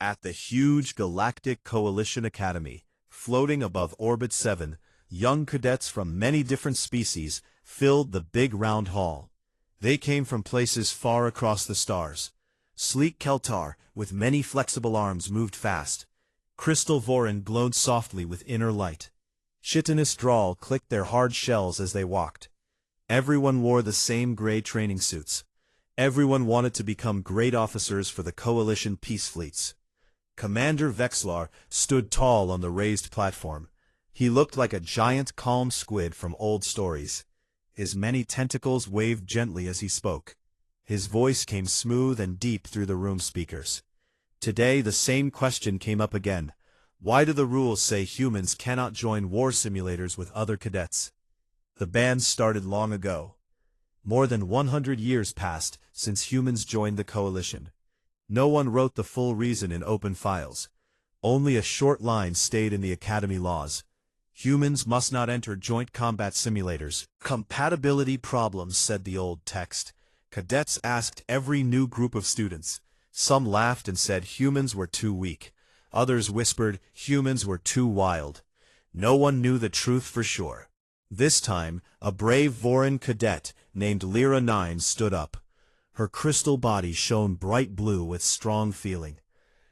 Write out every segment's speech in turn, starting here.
At the huge Galactic Coalition Academy, floating above Orbit 7, young cadets from many different species filled the big round hall. They came from places far across the stars. Sleek Keltar, with many flexible arms, moved fast. Crystal Vorin glowed softly with inner light. Chitinous Drawl clicked their hard shells as they walked. Everyone wore the same gray training suits. Everyone wanted to become great officers for the Coalition peace fleets. Commander Vexlar stood tall on the raised platform. He looked like a giant calm squid from old stories. His many tentacles waved gently as he spoke. His voice came smooth and deep through the room speakers. Today the same question came up again. Why do the rules say humans cannot join war simulators with other cadets? The ban started long ago. More than 100 years passed since humans joined the Coalition. No one wrote the full reason in open files. Only a short line stayed in the Academy laws. Humans must not enter joint combat simulators. Compatibility problems, said the old text. Cadets asked every new group of students. Some laughed and said humans were too weak. Others whispered humans were too wild. No one knew the truth for sure. This time, a brave Vorin cadet named Lyra 9 stood up. Her crystal body shone bright blue with strong feeling.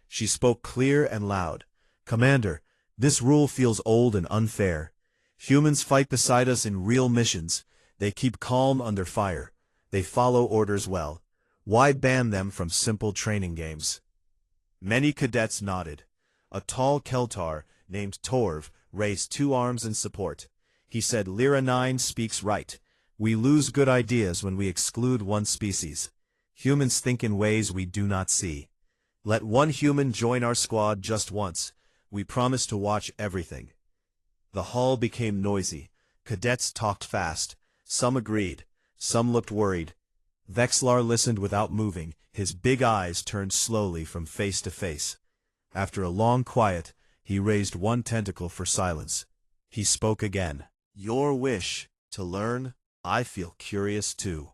She spoke clear and loud. Commander, this rule feels old and unfair. Humans fight beside us in real missions. They keep calm under fire. They follow orders well. Why ban them from simple training games? Many cadets nodded. A tall Keltar, named Torv, raised two arms in support. He said, Lyra 9 speaks right. We lose good ideas when we exclude one species. Humans think in ways we do not see. Let one human join our squad just once. We promise to watch everything. The hall became noisy. Cadets talked fast. Some agreed. Some looked worried. Vexlar listened without moving. His big eyes turned slowly from face to face. After a long quiet, he raised one tentacle for silence. He spoke again. Your wish to learn, I feel curious too.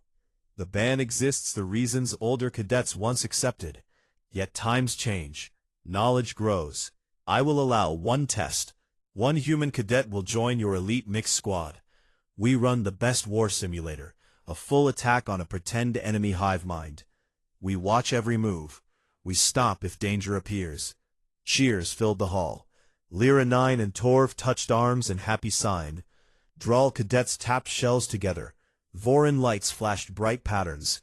The ban exists the reasons older cadets once accepted. Yet times change. Knowledge grows. I will allow one test. One human cadet will join your elite mixed squad. We run the best war simulator, a full attack on a pretend enemy hive mind. We watch every move. We stop if danger appears. Cheers filled the hall. Lyra 9 and Torv touched arms in happy sign. Drawl cadets tapped shells together. Vorin lights flashed bright patterns.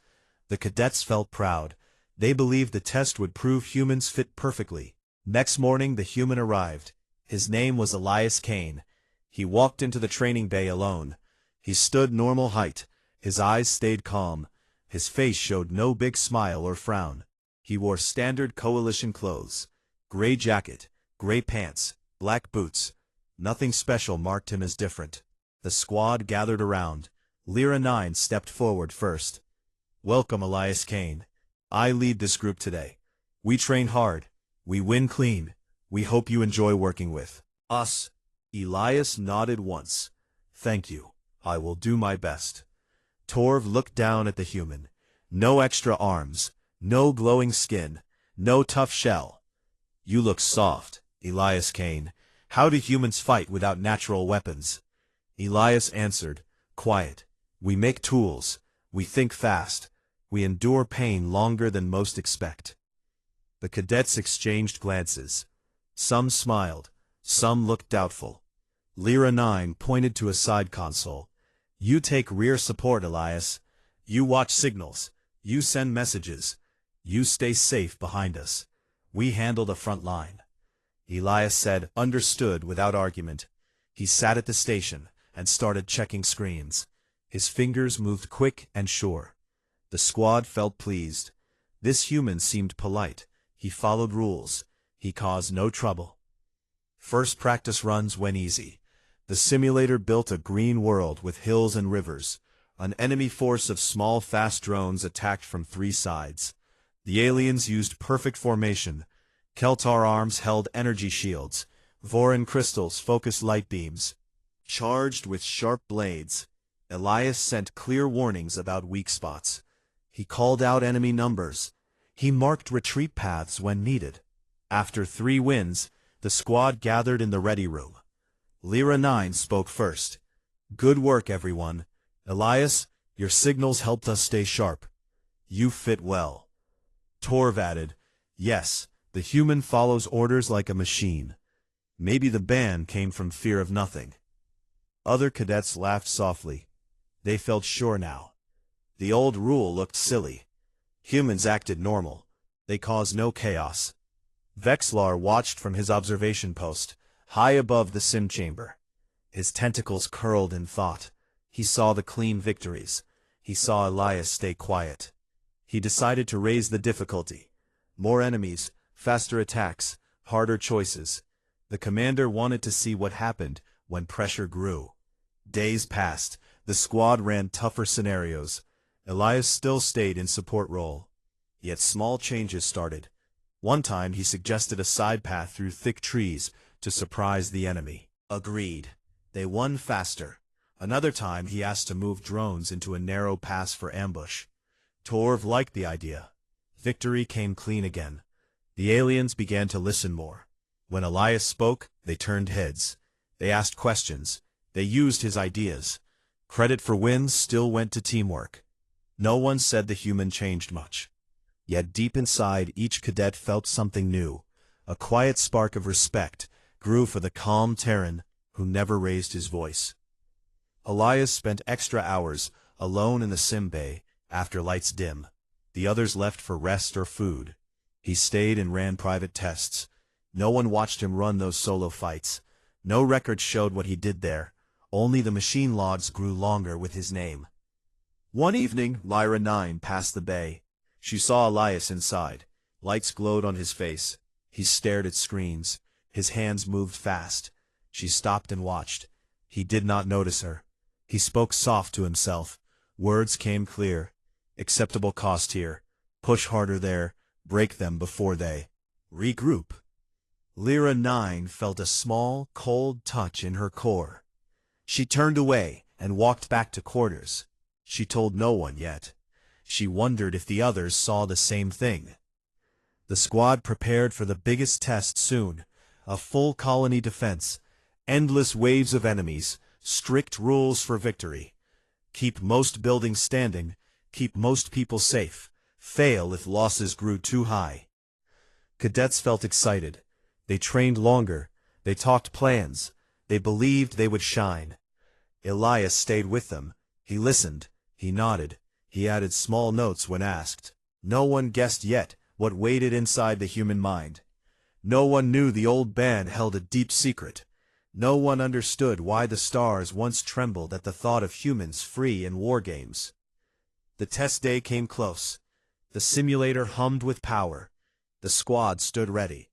The cadets felt proud. They believed the test would prove humans fit perfectly. Next morning the human arrived. His name was Elias Kane. He walked into the training bay alone. He stood normal height. His eyes stayed calm. His face showed no big smile or frown. He wore standard Coalition clothes. Gray jacket, gray pants, black boots. Nothing special marked him as different. The squad gathered around. Lyra 9 stepped forward first. Welcome, Elias Kane. I lead this group today. We train hard. We win clean. We hope you enjoy working with us. Elias nodded once. Thank you. I will do my best. Torv looked down at the human. No extra arms. No glowing skin. No tough shell. You look soft, Elias Kane. How do humans fight without natural weapons? Elias answered, quiet. We make tools. We think fast. We endure pain longer than most expect. The cadets exchanged glances. Some smiled. Some looked doubtful. Lyra 9 pointed to a side console. You take rear support, Elias. You watch signals. You send messages. You stay safe behind us. We handle the front line. Elias said, understood without argument. He sat at the station and started checking screens. His fingers moved quick and sure. The squad felt pleased. This human seemed polite. He followed rules. He caused no trouble. First practice runs went easy. The simulator built a green world with hills and rivers. An enemy force of small fast drones attacked from 3 sides. The aliens used perfect formation. Keltar arms held energy shields. Vorin crystals focused light beams. Charged with sharp blades, Elias sent clear warnings about weak spots. He called out enemy numbers. He marked retreat paths when needed. After 3 wins, the squad gathered in the ready room. Lyra 9 spoke first. "Good work, everyone. Elias, your signals helped us stay sharp. You fit well." Torv added, "Yes, the human follows orders like a machine. Maybe the ban came from fear of nothing." Other cadets laughed softly. They felt sure now. The old rule looked silly. Humans acted normal. They caused no chaos. Vexlar watched from his observation post, high above the sim chamber. His tentacles curled in thought. He saw the clean victories. He saw Elias stay quiet. He decided to raise the difficulty. More enemies, faster attacks, harder choices. The commander wanted to see what happened when pressure grew. Days passed. The squad ran tougher scenarios. Elias still stayed in support role. Yet small changes started. One time he suggested a side path through thick trees to surprise the enemy. Agreed. They won faster. Another time he asked to move drones into a narrow pass for ambush. Torv liked the idea. Victory came clean again. The aliens began to listen more. When Elias spoke, they turned heads. They asked questions. They used his ideas. Credit for wins still went to teamwork. No one said the human changed much. Yet deep inside, each cadet felt something new. A quiet spark of respect grew for the calm Terran who never raised his voice. Elias spent extra hours alone in the sim bay after lights dim. The others left for rest or food. He stayed and ran private tests. No one watched him run those solo fights. No record showed what he did there. Only the machine logs grew longer with his name. One evening, Lyra 9 passed the bay. She saw Elias inside. Lights glowed on his face. He stared at screens. His hands moved fast. She stopped and watched. He did not notice her. He spoke soft to himself. Words came clear. Acceptable cost here. Push harder there. Break them before they regroup. Lyra 9 felt a small, cold touch in her core. She turned away and walked back to quarters. She told no one yet. She wondered if the others saw the same thing. The squad prepared for the biggest test soon. A full colony defense. Endless waves of enemies. Strict rules for victory. Keep most buildings standing. Keep most people safe. Fail if losses grew too high. Cadets felt excited. They trained longer. They talked plans. They believed they would shine. Elias stayed with them. He listened. He nodded. He added small notes when asked. No one guessed yet what waited inside the human mind. No one knew the old band held a deep secret. No one understood why the stars once trembled at the thought of humans free in war games. The test day came close. The simulator hummed with power. The squad stood ready.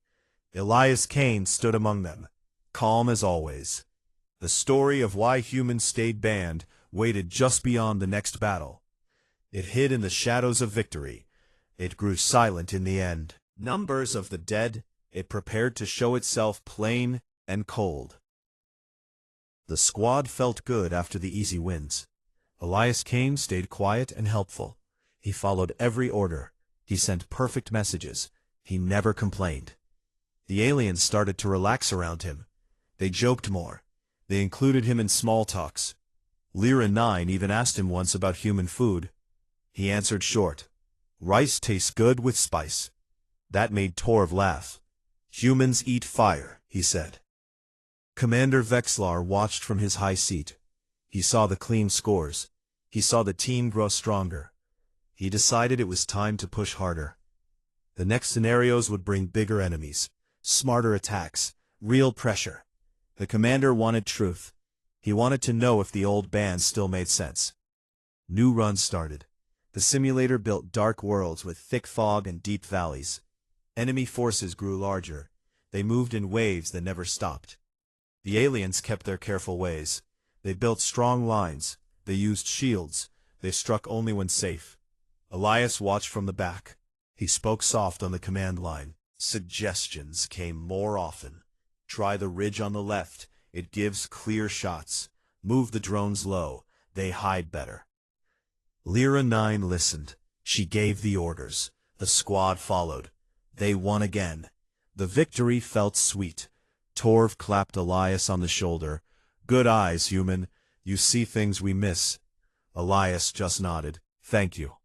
Elias Kane stood among them, calm as always. The story of why humans stayed banned waited just beyond the next battle. It hid in the shadows of victory. It grew silent in the end. Numbers of the dead, it prepared to show itself plain and cold. The squad felt good after the easy wins. Elias Kane stayed quiet and helpful. He followed every order. He sent perfect messages. He never complained. The aliens started to relax around him. They joked more. They included him in small talks. Lyra 9 even asked him once about human food. He answered short. Rice tastes good with spice. That made Torv laugh. Humans eat fire, he said. Commander Vexlar watched from his high seat. He saw the clean scores. He saw the team grow stronger. He decided it was time to push harder. The next scenarios would bring bigger enemies, smarter attacks, real pressure. The commander wanted truth. He wanted to know if the old band still made sense. New runs started. The simulator built dark worlds with thick fog and deep valleys. Enemy forces grew larger. They moved in waves that never stopped. The aliens kept their careful ways. They built strong lines. They used shields. They struck only when safe. Elias watched from the back. He spoke soft on the command line. Suggestions came more often. Try the ridge on the left. It gives clear shots. Move the drones low. They hide better. Lyra 9 listened. She gave the orders. The squad followed. They won again. The victory felt sweet. Torv clapped Elias on the shoulder. "Good eyes, human. You see things we miss." Elias just nodded. "Thank you."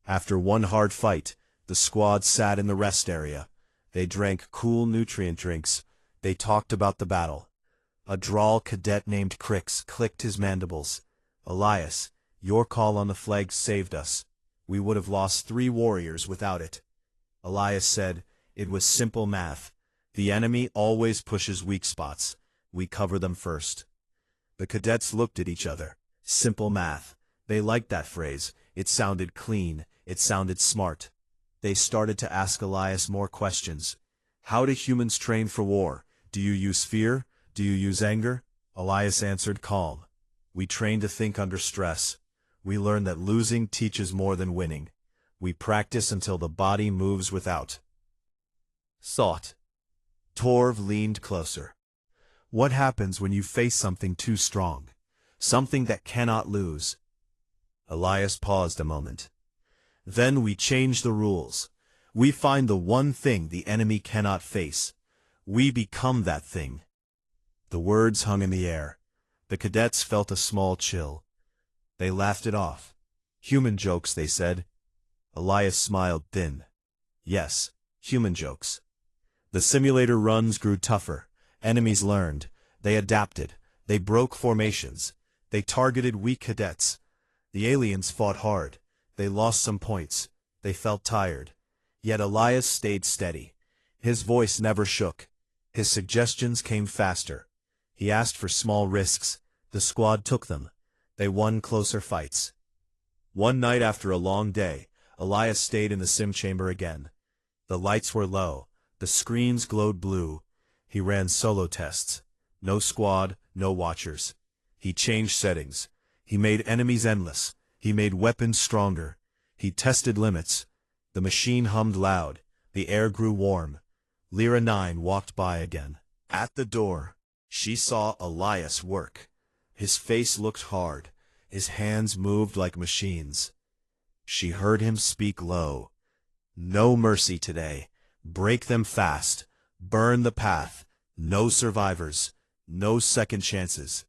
After one hard fight, the squad sat in the rest area. They drank cool nutrient drinks. They talked about the battle. A droll cadet named Crix clicked his mandibles. "Elias, your call on the flag saved us. We would have lost 3 warriors without it." Elias said, "It was simple math. The enemy always pushes weak spots. We cover them first." The cadets looked at each other. Simple math. They liked that phrase. It sounded clean. It sounded smart. They started to ask Elias more questions. "How do humans train for war? Do you use fear? Do you use anger?" Elias answered calm. "We train to think under stress. We learn that losing teaches more than winning. We practice until the body moves without thought." Torv leaned closer. "What happens when you face something too strong? Something that cannot lose?" Elias paused a moment. "Then we change the rules. We find the one thing the enemy cannot face. We become that thing." The words hung in the air. The cadets felt a small chill. They laughed it off. "Human jokes," they said. Elias smiled thin. "Yes, human jokes." The simulator runs grew tougher. Enemies learned. They adapted. They broke formations. They targeted weak cadets. The aliens fought hard. They lost some points. They felt tired. Yet Elias stayed steady. His voice never shook. His suggestions came faster. He asked for small risks. The squad took them. They won closer fights. One night after a long day, Elias stayed in the sim chamber again. The lights were low. The screens glowed blue. He ran solo tests. No squad, no watchers. He changed settings. He made enemies endless. He made weapons stronger. He tested limits. The machine hummed loud. The air grew warm. Lyra 9 walked by again. At the door, she saw Elias work. His face looked hard. His hands moved like machines. She heard him speak low. "No mercy today. Break them fast. Burn the path. No survivors. No second chances."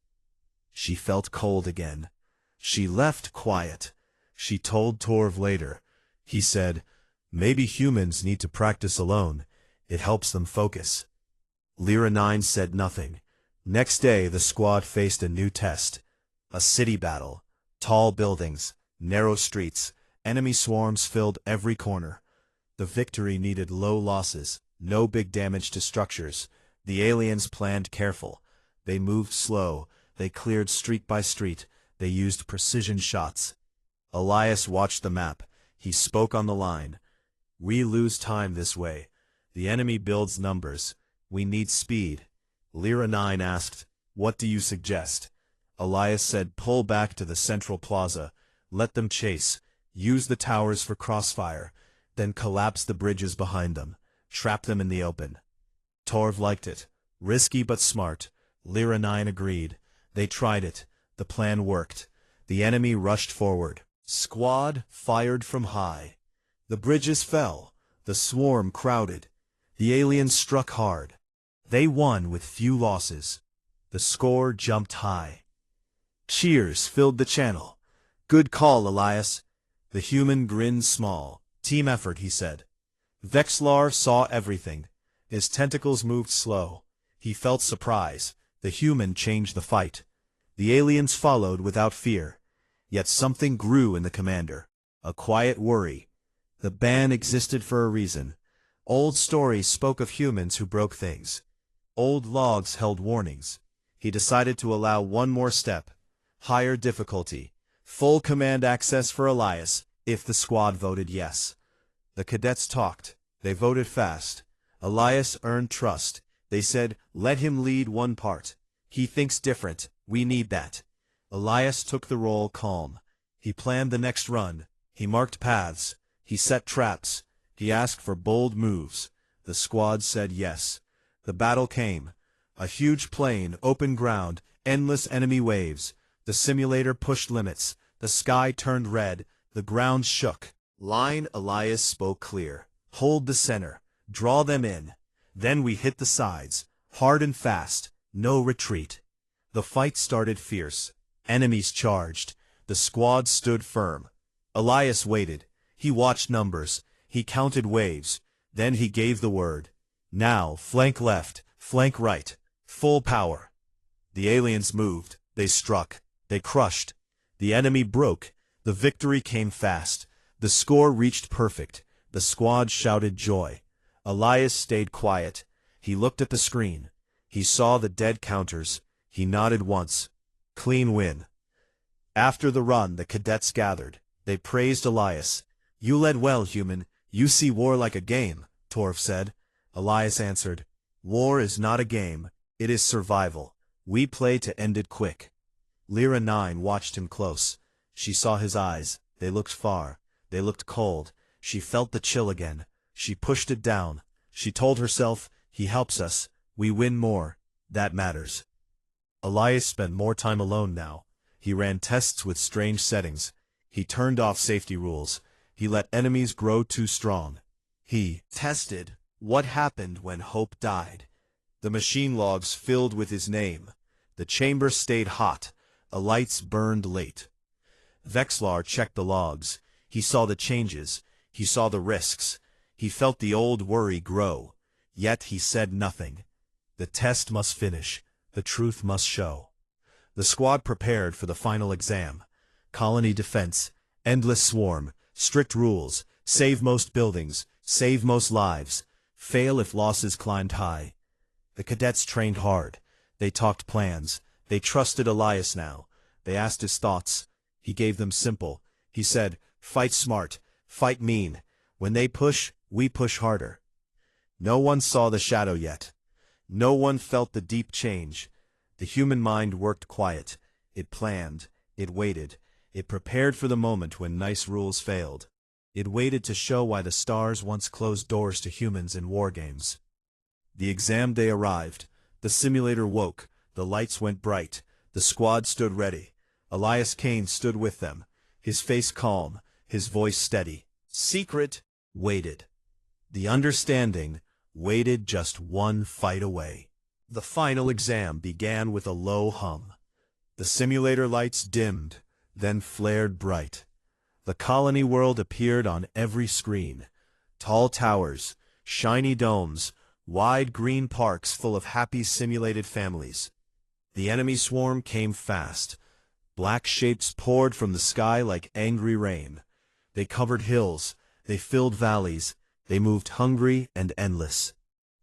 She felt cold again. She left quiet. She told Torv later. He said, "Maybe humans need to practice alone. It helps them focus." Lyra 9 said nothing. Next day the squad faced a new test. A city battle. Tall buildings. Narrow streets. Enemy swarms filled every corner. The victory needed low losses. No big damage to structures. The aliens planned careful. They moved slow. They cleared street by street. They used precision shots. Elias watched the map. He spoke on the line. "We lose time this way. The enemy builds numbers. We need speed." Lyra 9 asked, "What do you suggest?" Elias said, "Pull back to the central plaza. Let them chase. Use the towers for crossfire. Then collapse the bridges behind them. Trap them in the open." Torv liked it. Risky but smart. Lyra 9 agreed. They tried it. The plan worked. The enemy rushed forward. Squad fired from high. The bridges fell. The swarm crowded. The aliens struck hard. They won with few losses. The score jumped high. Cheers filled the channel. "Good call, Elias." The human grinned small. "Team effort," he said. Vexlar saw everything. His tentacles moved slow. He felt surprise. The human changed the fight. The aliens followed without fear. Yet something grew in the commander. A quiet worry. The ban existed for a reason. Old stories spoke of humans who broke things. Old logs held warnings. He decided to allow one more step. Higher difficulty. Full command access for Elias, if the squad voted yes. The cadets talked. They voted fast. Elias earned trust. They said, "Let him lead one part. He thinks different. We need that." Elias took the role calm. He planned the next run. He marked paths. He set traps. He asked for bold moves. The squad said yes. The battle came. A huge plain, open ground, endless enemy waves. The simulator pushed limits. The sky turned red. The ground shook. Line Elias spoke clear. "Hold the center. Draw them in. Then we hit the sides, hard and fast, no retreat. The fight started fierce. Enemies charged. The squad stood firm. Elias waited. He watched numbers. He counted waves. Then he gave the word. Now, flank left, flank right. Full power. The aliens moved. They struck. They crushed. The enemy broke. The victory came fast. The score reached perfect. The squad shouted joy. Elias stayed quiet. He looked at the screen. He saw the dead counters. He nodded once. Clean win. After the run, the cadets gathered. They praised Elias. You led well, human. You see war like a game, Torv said. Elias answered, War is not a game. It is survival. We play to end it quick. Lyra 9 watched him close. She saw his eyes. They looked far. They looked cold. She felt the chill again. She pushed it down. She told herself, he helps us. We win more. That matters. Elias spent more time alone now. He ran tests with strange settings. He turned off safety rules. He let enemies grow too strong. He tested what happened when hope died. The machine logs filled with his name. The chamber stayed hot. The lights burned late. Vexlar checked the logs. He saw the changes. He saw the risks. He felt the old worry grow. Yet he said nothing. The test must finish. The truth must show. The squad prepared for the final exam. Colony defense, endless swarm, strict rules, save most buildings, save most lives, fail if losses climbed high. The cadets trained hard. They talked plans. They trusted Elias now. They asked his thoughts. He gave them simple. He said, fight smart, fight mean. When they push, we push harder. No one saw the shadow yet. No one felt the deep change. The human mind worked quiet. It planned. It waited. It prepared for the moment when nice rules failed. It waited to show why the stars once closed doors to humans in war games. The exam day arrived. The simulator woke. The lights went bright. The squad stood ready. Elias Kane stood with them. His face calm. His voice steady. Secret waited. The understanding waited just one fight away. The final exam began with a low hum. The simulator lights dimmed, then flared bright. The colony world appeared on every screen. Tall towers, shiny domes, wide green parks full of happy simulated families. The enemy swarm came fast. Black shapes poured from the sky like angry rain. They covered hills. They filled valleys. They moved hungry and endless.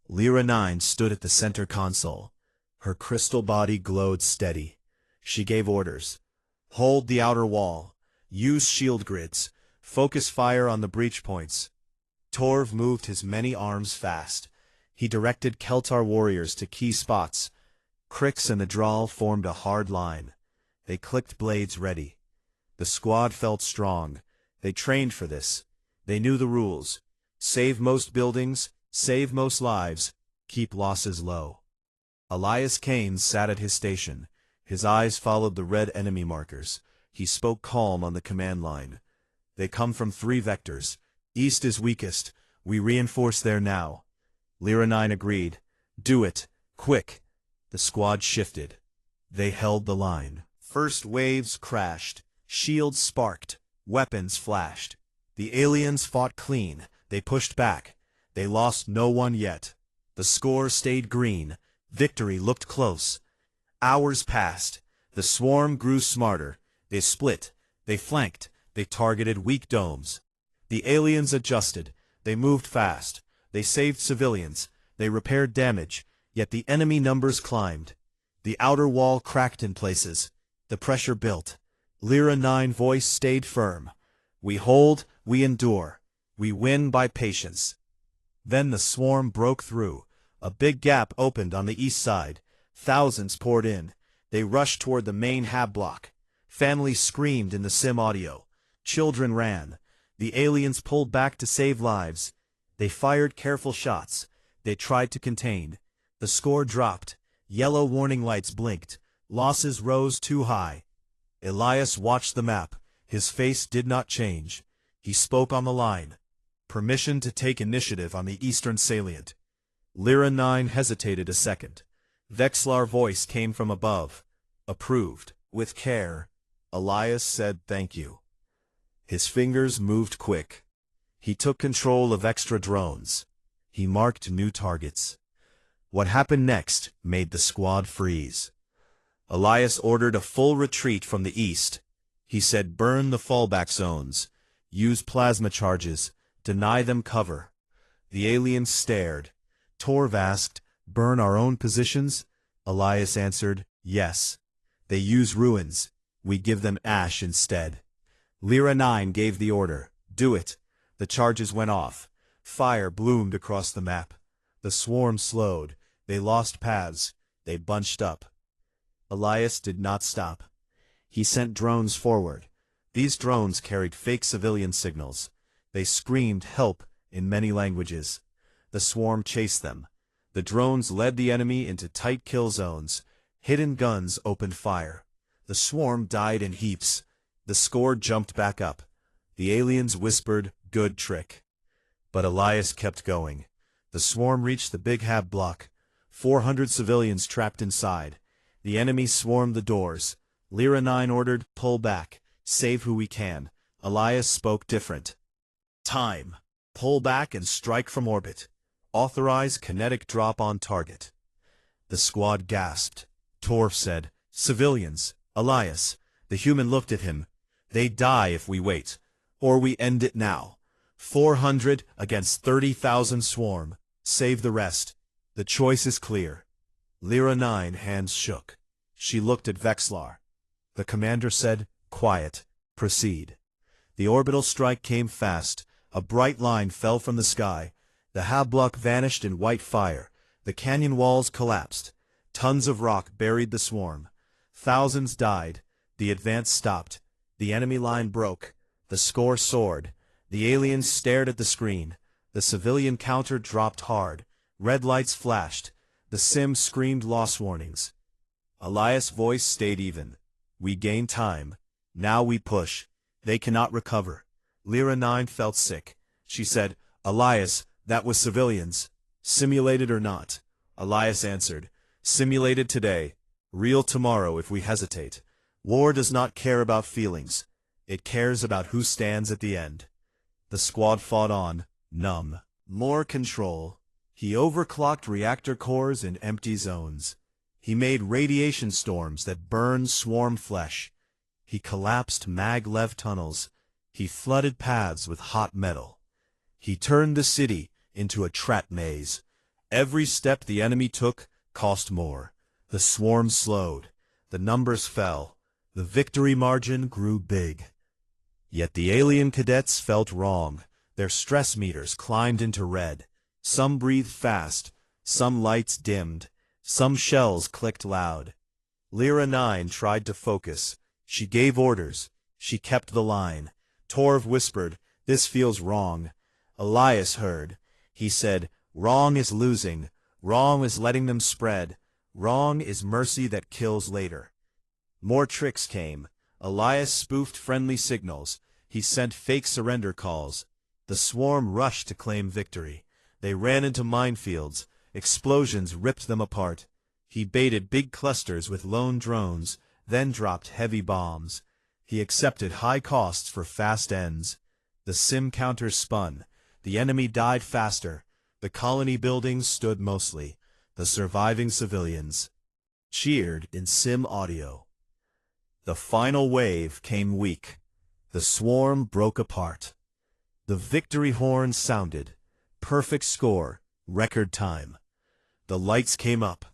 Lyra 9 stood at the center console. Her crystal body glowed steady. She gave orders. Hold the outer wall. Use shield grids. Focus fire on the breach points. Torv moved his many arms fast. He directed Keltar warriors to key spots. Crix and the Draal formed a hard line. They clicked blades ready. The squad felt strong. They trained for this. They knew the rules. Save most buildings, save most lives, keep losses low. Elias Kane sat at his station. His eyes followed the red enemy markers. He spoke calm on the command line. They come from 3 vectors. East is weakest. We reinforce there now. Lyra 9 agreed. Do it. Quick. The squad shifted. They held the line. First waves crashed. Shields sparked. Weapons flashed. The aliens fought clean. They pushed back. They lost no one yet. The score stayed green. Victory looked close. Hours passed. The swarm grew smarter. They split. They flanked. They targeted weak domes. The aliens adjusted. They moved fast. They saved civilians. They repaired damage. Yet the enemy numbers climbed. The outer wall cracked in places. The pressure built. Lyra 9 voice stayed firm. We hold, we endure. We win by patience. Then the swarm broke through. A big gap opened on the east side. Thousands poured in. They rushed toward the main hab block. Families screamed in the sim audio. Children ran. The aliens pulled back to save lives. They fired careful shots. They tried to contain. The score dropped. Yellow warning lights blinked. Losses rose too high. Elias watched the map. His face did not change. He spoke on the line. Permission to take initiative on the eastern salient. Lyra 9 hesitated a second. Vexlar's voice came from above. Approved. With care. Elias said thank you. His fingers moved quick. He took control of extra drones. He marked new targets. What happened next made the squad freeze. Elias ordered a full retreat from the east. He said burn the fallback zones, use plasma charges, deny them cover. The aliens stared. Torv asked, burn our own positions? Elias answered, yes. They use ruins. We give them ash instead. Lyra 9 gave the order, do it. The charges went off. Fire bloomed across the map. The swarm slowed. They lost paths. They bunched up. Elias did not stop. He sent drones forward. These drones carried fake civilian signals. They screamed help in many languages. The swarm chased them. The drones led the enemy into tight kill zones. Hidden guns opened fire. The swarm died in heaps. The score jumped back up. The aliens whispered, good trick. But Elias kept going. The swarm reached the big hab block. 400 civilians trapped inside. The enemy swarmed the doors. Lyra 9 ordered, pull back. Save who we can. Elias spoke different. Time. Pull back and strike from orbit. Authorize kinetic drop on target. The squad gasped. Torv said, civilians. Elias. The human looked at him. They die if we wait. Or we end it now. 400 against 30,000 swarm. Save the rest. The choice is clear. Lyra 9 hands shook. She looked at Vexlar. The commander said, quiet. Proceed. The orbital strike came fast. A bright line fell from the sky. The hab block vanished in white fire. The canyon walls collapsed. Tons of rock buried the swarm. Thousands died. The advance stopped. The enemy line broke. The score soared. The aliens stared at the screen. The civilian counter dropped hard. Red lights flashed. The sim screamed loss warnings. Elias' voice stayed even. We gain time. Now we push. They cannot recover. Lyra 9 felt sick. She said, Elias, that was civilians. Simulated or not? Elias answered, simulated today. Real tomorrow if we hesitate. War does not care about feelings. It cares about who stands at the end. The squad fought on, numb. More control. He overclocked reactor cores in empty zones. He made radiation storms that burned swarm flesh. He collapsed maglev tunnels. He flooded paths with hot metal. He turned the city into a trap maze. Every step the enemy took cost more. The swarm slowed. The numbers fell. The victory margin grew big. Yet the alien cadets felt wrong. Their stress meters climbed into red. Some breathed fast. Some lights dimmed. Some shells clicked loud. Lyra 9 tried to focus. She gave orders. She kept the line. Torv whispered, this feels wrong. Elias heard. He said, wrong is losing. Wrong is letting them spread. Wrong is mercy that kills later. More tricks came. Elias spoofed friendly signals. He sent fake surrender calls. The swarm rushed to claim victory. They ran into minefields. Explosions ripped them apart. He baited big clusters with lone drones, then dropped heavy bombs. He accepted high costs for fast ends. The sim counters spun. The enemy died faster. The colony buildings stood mostly. The surviving civilians cheered in sim audio. The final wave came weak. The swarm broke apart. The victory horn sounded. Perfect score, record time. The lights came up.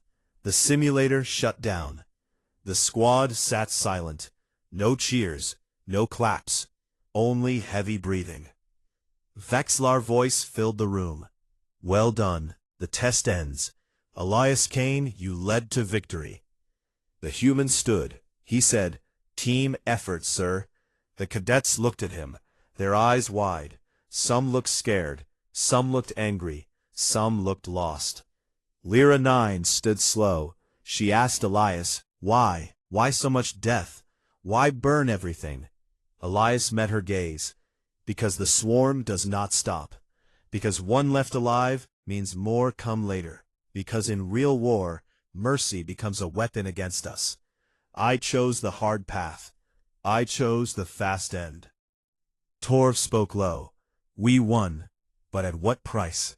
The simulator shut down. The squad sat silent. No cheers, no claps, only heavy breathing. Vexlar's voice filled the room. Well done, the test ends. Elias Kane, you led to victory. The human stood. He said, team effort, sir. The cadets looked at him, their eyes wide. Some looked scared, some looked angry, some looked lost. Lyra 9 stood slow. She asked Elias, why? Why so much death? Why burn everything? Elias met her gaze. Because the swarm does not stop. Because one left alive means more come later, because in real war, mercy becomes a weapon against us. I chose the hard path. I chose the fast end. Torv spoke low. We won, but at what price?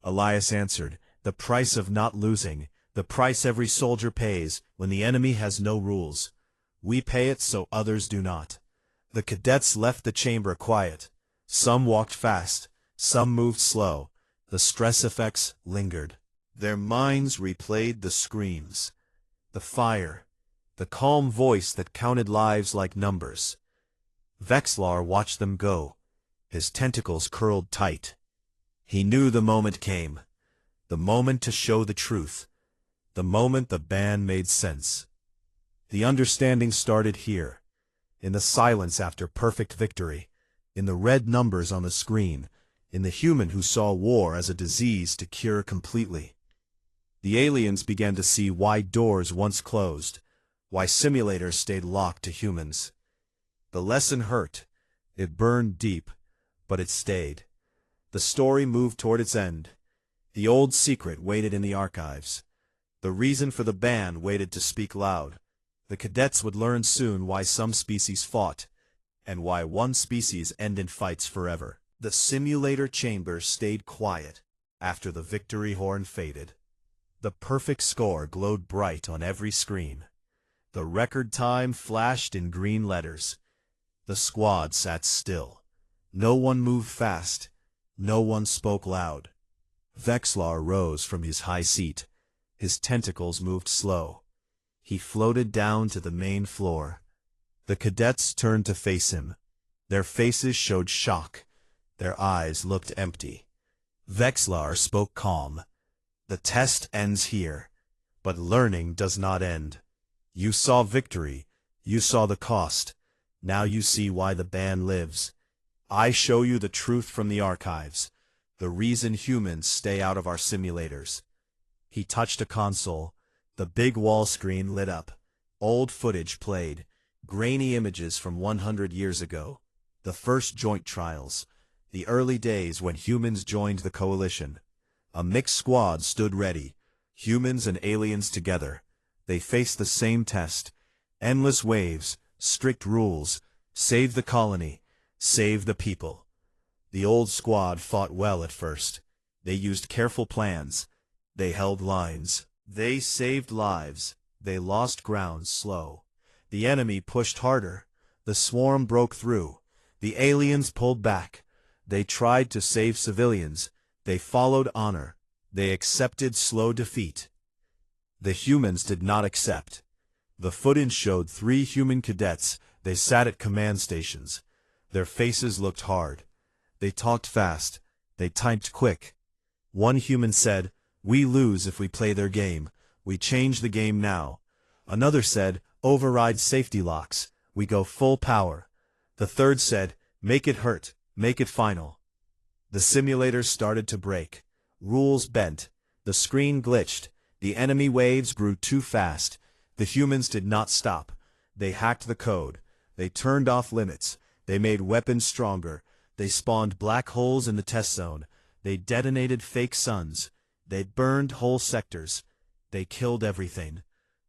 Elias answered, the price of not losing, the price every soldier pays when the enemy has no rules. We pay it so others do not. The cadets left the chamber quiet. Some walked fast, some moved slow. The stress effects lingered. Their minds replayed the screams, the fire, the calm voice that counted lives like numbers. Vexlar watched them go, his tentacles curled tight. He knew the moment came, the moment to show the truth, the moment the ban made sense. The understanding started here, in the silence after perfect victory, in the red numbers on the screen, in the human who saw war as a disease to cure completely. The aliens began to see why doors once closed, why simulators stayed locked to humans. The lesson hurt. It burned deep, but it stayed. The story moved toward its end. The old secret waited in the archives. The reason for the ban waited to speak loud. The cadets would learn soon why some species fought, and why one species end in fights forever. The simulator chamber stayed quiet after the victory horn faded. The perfect score glowed bright on every screen. The record time flashed in green letters. The squad sat still. No one moved fast. No one spoke loud. Vexlar rose from his high seat. His tentacles moved slow. He floated down to the main floor. The cadets turned to face him. Their faces showed shock. Their eyes looked empty. Vexlar spoke calm. The test ends here, but learning does not end. You saw victory. You saw the cost. Now you see why the ban lives. I show you the truth from the archives, the reason humans stay out of our simulators. He touched a console. The big wall screen lit up. Old footage played, grainy images from 100 years ago. The first joint trials, the early days when humans joined the coalition. A mixed squad stood ready, humans and aliens together. They faced the same test. Endless waves, strict rules, save the colony, save the people. The old squad fought well at first. They used careful plans. They held lines. They saved lives. They lost ground slow. The enemy pushed harder. The swarm broke through. The aliens pulled back. They tried to save civilians. They followed honor. They accepted slow defeat. The humans did not accept. The footage showed 3 human cadets. They sat at command stations. Their faces looked hard. They talked fast. They typed quick. One human said, "We lose if we play their game. We change the game now." Another said, "Override safety locks. We go full power." The third said, "Make it hurt. Make it final." The simulators started to break. Rules bent. The screen glitched. The enemy waves grew too fast. The humans did not stop. They hacked the code. They turned off limits. They made weapons stronger. They spawned black holes in the test zone. They detonated fake suns. They burned whole sectors. They killed everything.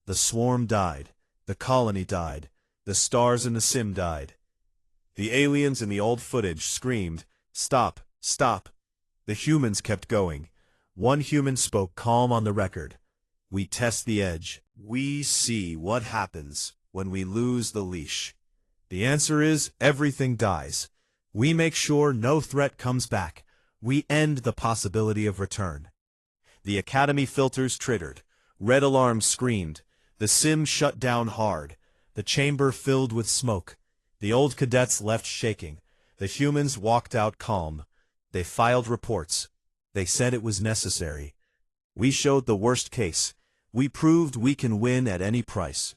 The swarm died. The colony died. The stars in the sim died. The aliens in the old footage screamed, "Stop! Stop!" The humans kept going. One human spoke calm on the record. "We test the edge. We see what happens when we lose the leash. The answer is everything dies. We make sure no threat comes back. We end the possibility of return." The academy filters triggered. Red alarms screamed. The sim shut down hard. The chamber filled with smoke. The old cadets left shaking. The humans walked out calm. They filed reports. They said it was necessary. We showed the worst case. We proved we can win at any price.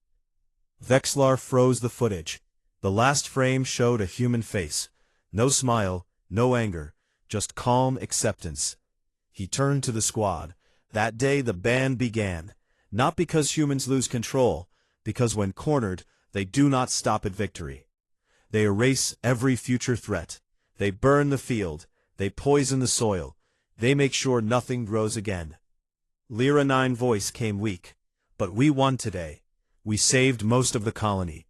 Vexlar froze the footage. The last frame showed a human face. No smile, no anger, just calm acceptance. He turned to the squad. That day the ban began. Not because humans lose control, because when cornered, they do not stop at victory. They erase every future threat. They burn the field. They poison the soil. They make sure nothing grows again. Lyra 9's voice came weak. But we won today. We saved most of the colony.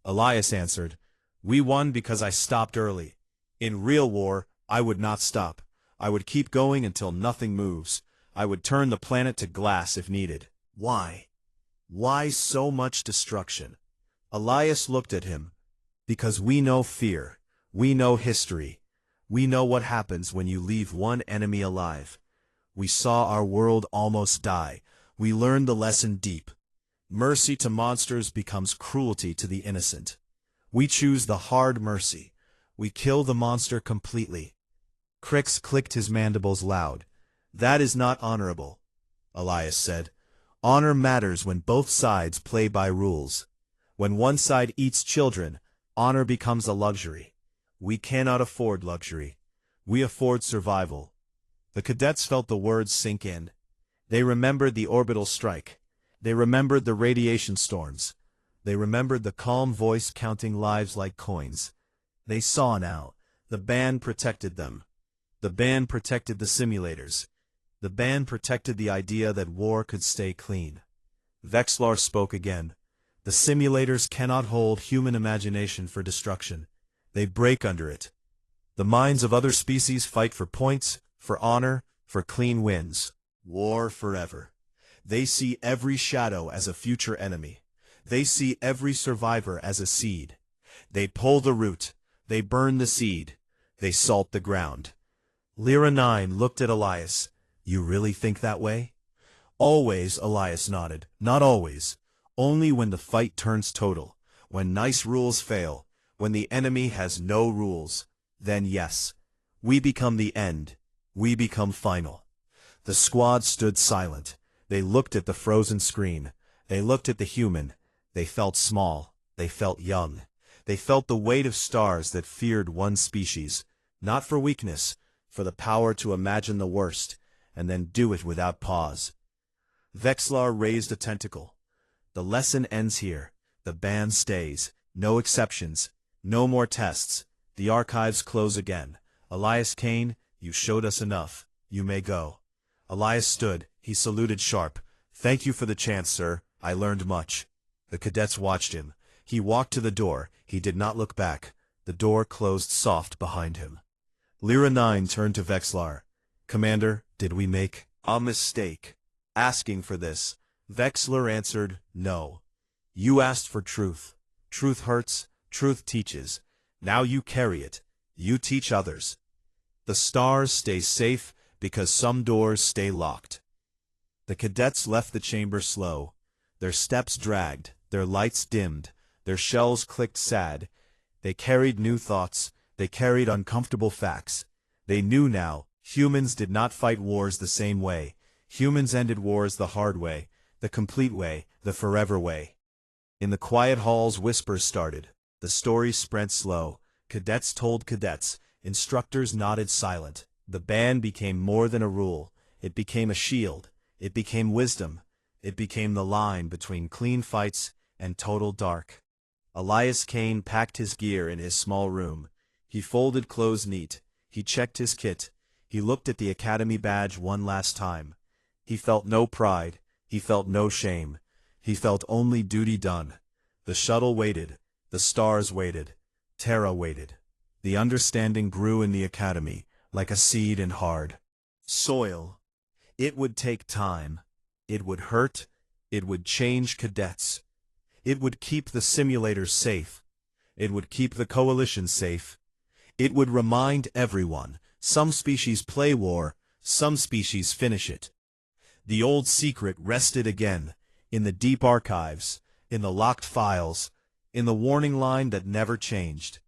Elias answered, We won because I stopped early. In real war, I would not stop. I would keep going until nothing moves. I would turn the planet to glass if needed. Why? Why so much destruction? Elias looked at him. Because we know fear. We know history. We know what happens when you leave one enemy alive. We saw our world almost die. We learned the lesson deep. Mercy to monsters becomes cruelty to the innocent. We choose the hard mercy. We kill the monster completely. Crix clicked his mandibles loud. That is not honorable, Elias said. Honor matters when both sides play by rules. When one side eats children, honor becomes a luxury. We cannot afford luxury. We afford survival. The cadets felt the words sink in. They remembered the orbital strike. They remembered the radiation storms. They remembered the calm voice counting lives like coins. They saw now. The band protected them. The band protected the simulators. The band protected the idea that war could stay clean. Vexlar spoke again. The simulators cannot hold human imagination for destruction. They break under it. The minds of other species fight for points, for honor, for clean wins. War forever. They see every shadow as a future enemy. They see every survivor as a seed. They pull the root. They burn the seed. They salt the ground. Lyra 9 looked at Elias. You really think that way? Always, Elias nodded. Not always. Only when the fight turns total. When nice rules fail. When the enemy has no rules. Then yes. We become the end. We become final. The squad stood silent. They looked at the frozen screen. They looked at the human. They felt small. They felt young. They felt the weight of stars that feared one species. Not for weakness, for the power to imagine the worst, and then do it without pause. Vexlar raised a tentacle. The lesson ends here. The ban stays. No exceptions. No more tests. The archives close again. Elias Kane, you showed us enough. You may go. Elias stood. He saluted sharp. Thank you for the chance, sir. I learned much. The cadets watched him. He walked to the door. He did not look back. The door closed soft behind him. Lyra 9 turned to Vexlar. Commander, did we make a mistake asking for this? Vexlar answered, no. You asked for truth. Truth hurts. Truth teaches. Now you carry it. You teach others. The stars stay safe because some doors stay locked. The cadets left the chamber slow. Their steps dragged. Their lights dimmed. Their shells clicked sad. They carried new thoughts. They carried uncomfortable facts. They knew now, humans did not fight wars the same way. Humans ended wars the hard way, the complete way, the forever way. In the quiet halls, whispers started. The story spread slow. Cadets told cadets. Instructors nodded silent. The ban became more than a rule. It became a shield. It became wisdom. It became the line between clean fights and total dark. Elias Kane packed his gear in his small room. He folded clothes neat. He checked his kit. He looked at the academy badge one last time. He felt no pride. He felt no shame. He felt only duty done. The shuttle waited. The stars waited. Terra waited. The understanding grew in the academy, like a seed in hard soil. It would take time. It would hurt. It would change cadets. It would keep the simulators safe. It would keep the coalition safe. It would remind everyone, some species play war, some species finish it. The old secret rested again, in the deep archives, in the locked files, in the warning line that never changed.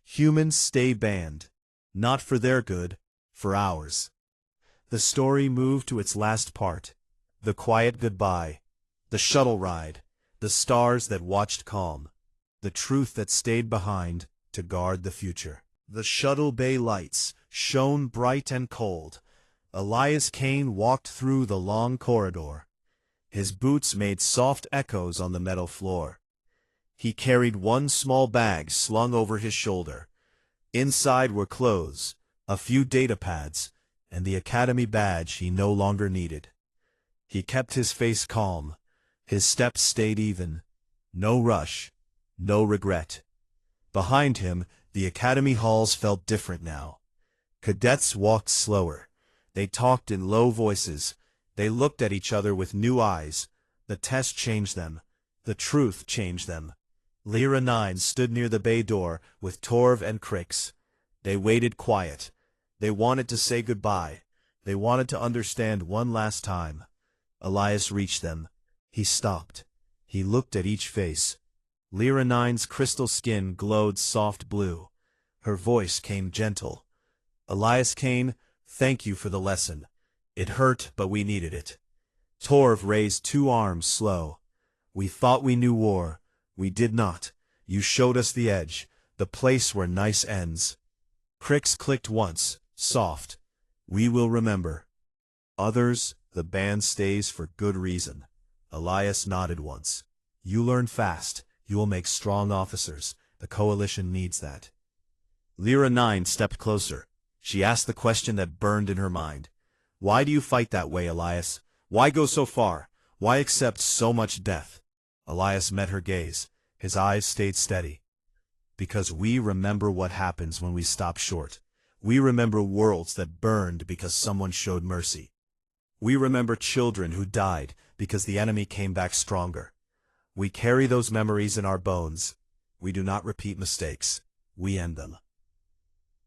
Humans stay banned, not for their good, for ours. The story moved to its last part, the quiet goodbye, the shuttle ride, the stars that watched calm, the truth that stayed behind to guard the future. The shuttle bay lights shone bright and cold. Elias Kane walked through the long corridor. His boots made soft echoes on the metal floor. He carried one small bag slung over his shoulder. Inside were clothes, a few data pads, and the academy badge he no longer needed. He kept his face calm. His steps stayed even. No rush. No regret. Behind him, the academy halls felt different now. Cadets walked slower. They talked in low voices. They looked at each other with new eyes. The test changed them. The truth changed them. Lyra 9 stood near the bay door with Torv and Crix. They waited quiet. They wanted to say goodbye. They wanted to understand one last time. Elias reached them. He stopped. He looked at each face. Lyra 9's crystal skin glowed soft blue. Her voice came gentle. Elias Kane, thank you for the lesson. It hurt, but we needed it. Torv raised 2 arms slow. We thought we knew war. We did not. You showed us the edge, the place where nice ends. Crix clicked once, soft. We will remember. Others, the band stays for good reason. Elias nodded once. You learn fast. You will make strong officers. The coalition needs that. Lyra 9 stepped closer. She asked the question that burned in her mind. Why do you fight that way, Elias? Why go so far? Why accept so much death? Elias met her gaze. His eyes stayed steady. Because we remember what happens when we stop short. We remember worlds that burned because someone showed mercy. We remember children who died because the enemy came back stronger. We carry those memories in our bones. We do not repeat mistakes. We end them.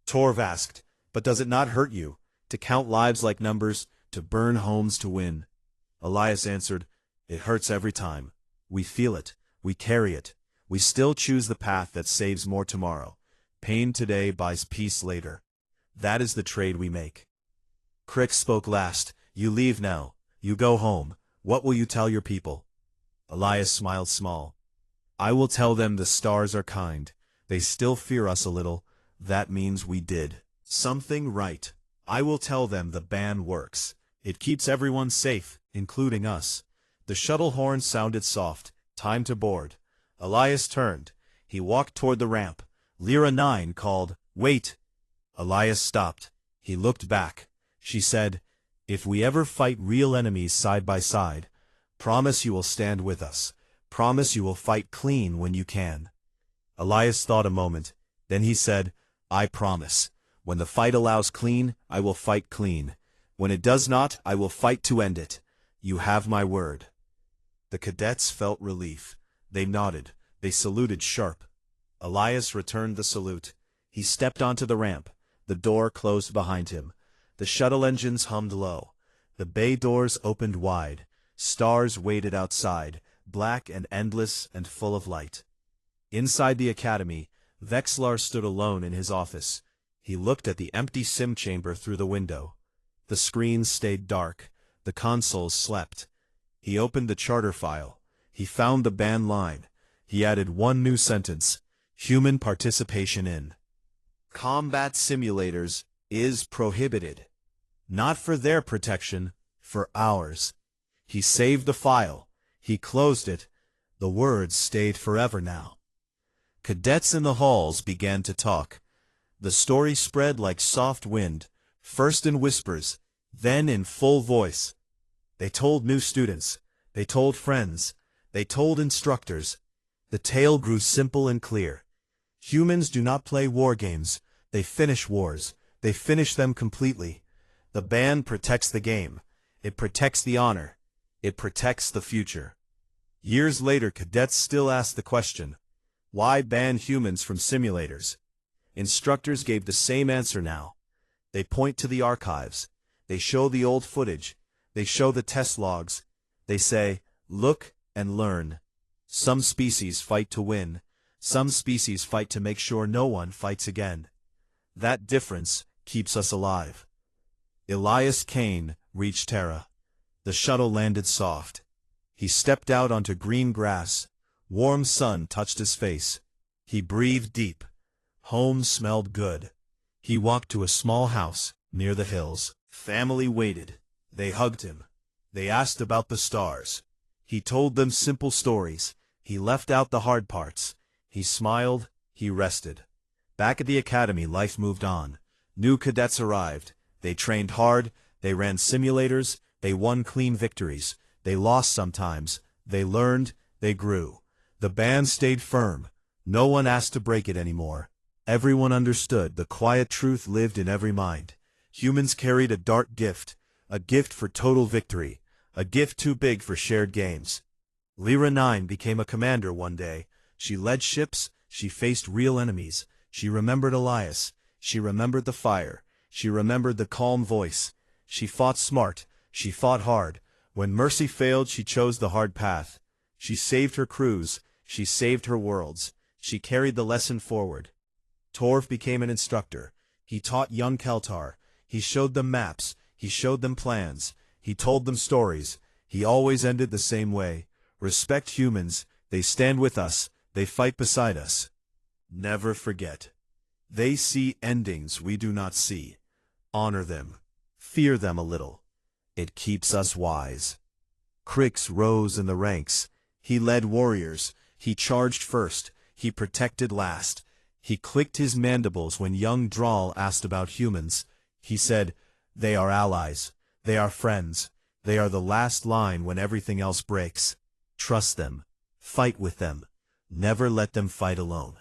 Torv asked, but does it not hurt you, to count lives like numbers, to burn homes to win? Elias answered, it hurts every time. We feel it. We carry it. We still choose the path that saves more tomorrow. Pain today buys peace later. That is the trade we make. Crix spoke last. You leave now. You go home. What will you tell your people? Elias smiled small. I will tell them the stars are kind. They still fear us a little. That means we did something right. I will tell them the ban works. It keeps everyone safe, including us. The shuttle horn sounded soft. Time to board. Elias turned. He walked toward the ramp. Lyra 9 called, wait. Elias stopped. He looked back. She said, if we ever fight real enemies side by side, promise you will stand with us. Promise you will fight clean when you can. Elias thought a moment. Then he said, I promise. When the fight allows clean, I will fight clean. When it does not, I will fight to end it. You have my word. The cadets felt relief. They nodded. They saluted sharp. Elias returned the salute. He stepped onto the ramp. The door closed behind him. The shuttle engines hummed low. The bay doors opened wide. Stars waited outside, black and endless and full of light. Inside the academy, Vexlar stood alone in his office. He looked at the empty sim chamber through the window. The screens stayed dark. The consoles slept. He opened the charter file. He found the ban line. He added one new sentence. Human participation in combat simulators is prohibited. Not for their protection, for ours. He saved the file. He closed it. The words stayed forever now. Cadets in the halls began to talk. The story spread like soft wind, first in whispers, then in full voice. They told new students. They told friends. They told instructors. The tale grew simple and clear. Humans do not play war games. They finish wars. They finish them completely. The ban protects the game. It protects the honor. It protects the future. Years later, cadets still ask the question, why ban humans from simulators? Instructors gave the same answer now. They point to the archives. They show the old footage. They show the test logs. They say, look and learn. Some species fight to win. Some species fight to make sure no one fights again. That difference keeps us alive. Elias Kane reached Terra. The shuttle landed soft. He stepped out onto green grass. Warm sun touched his face. He breathed deep. Home smelled good. He walked to a small house near the hills. Family waited. They hugged him. They asked about the stars. He told them simple stories. He left out the hard parts. He smiled. He rested. Back at the academy, life moved on. New cadets arrived. They trained hard, they ran simulators, they won clean victories. They lost sometimes, they learned, they grew. The band stayed firm. No one asked to break it anymore. Everyone understood the quiet truth lived in every mind. Humans carried a dark gift, a gift for total victory, a gift too big for shared games. Lyra 9 became a commander one day. She led ships, she faced real enemies. She remembered Elias, she remembered the fire, she remembered the calm voice. She fought smart, she fought hard. When mercy failed, she chose the hard path. She saved her crews, she saved her worlds. She carried the lesson forward. Torv became an instructor. He taught young Keltar. He showed them maps, he showed them plans, he told them stories. He always ended the same way. Respect humans, they stand with us, they fight beside us. Never forget. They see endings we do not see. Honor them. Fear them a little. It keeps us wise. Crix rose in the ranks. He led warriors. He charged first. He protected last. He clicked his mandibles when young Drawl asked about humans. He said, "They are allies. They are friends. They are the last line when everything else breaks. Trust them. Fight with them. Never let them fight alone."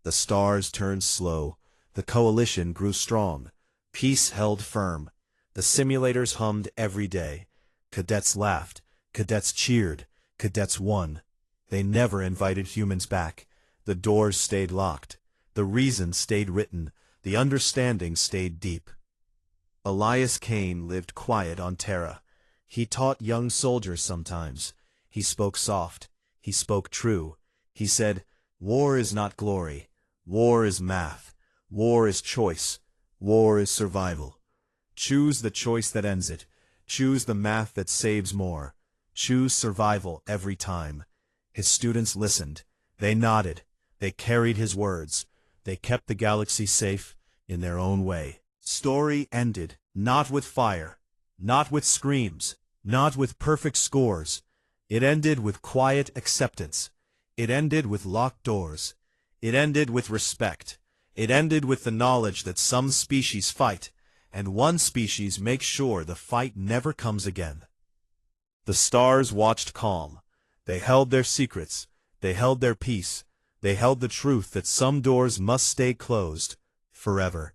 The stars turned slow. The coalition grew strong. Peace held firm. The simulators hummed every day. Cadets laughed. Cadets cheered. Cadets won. They never invited humans back. The doors stayed locked. The reason stayed written. The understanding stayed deep. Elias Kane lived quiet on Terra. He taught young soldiers sometimes. He spoke soft. He spoke true. He said, "War is not glory. War is math. War is choice. War is survival. Choose the choice that ends it. Choose the math that saves more. Choose survival every time." His students listened. They nodded. They carried his words. They kept the galaxy safe in their own way. Story ended, not with fire, not with screams, not with perfect scores. It ended with quiet acceptance. It ended with locked doors. It ended with respect. It ended with the knowledge that some species fight, and one species makes sure the fight never comes again. The stars watched calm. They held their secrets. They held their peace. They held the truth that some doors must stay closed forever.